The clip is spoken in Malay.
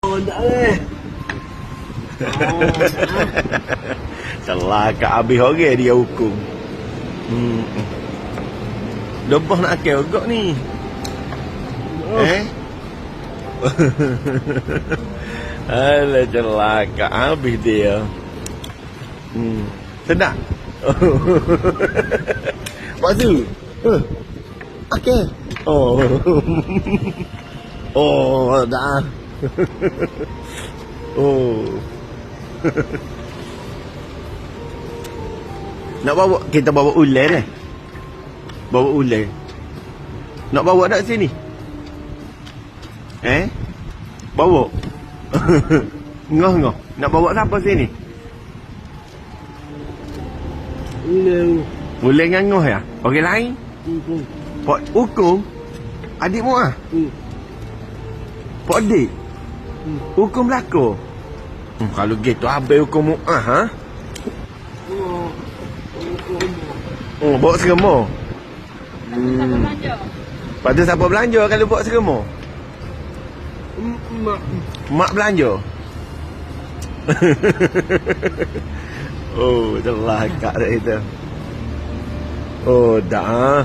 Oh, dah eh. Celaka habis orang dia hukum. Lebah nak akal agak ni. Alah celaka habis dia. Sedap. Bazu. Okey. Oh. Oh, dah. Oh. Nak bawa kita bawa ular eh. Bawa ular. Nak bawa tak sini? Bawa. Ngoh. Nak bawa siapa sini? Ular dengan ngoh ya? Orang lain? Pak hukum? Adik mu ah? Pak adik? Hukum berlaku? Kalau gitu habis hukum mu ah ha? Oh, bawa seremah. Lepas siapa belanja kalau bawa seremah? Mak belanja? Oh, celaka dah itu. Oh, dah.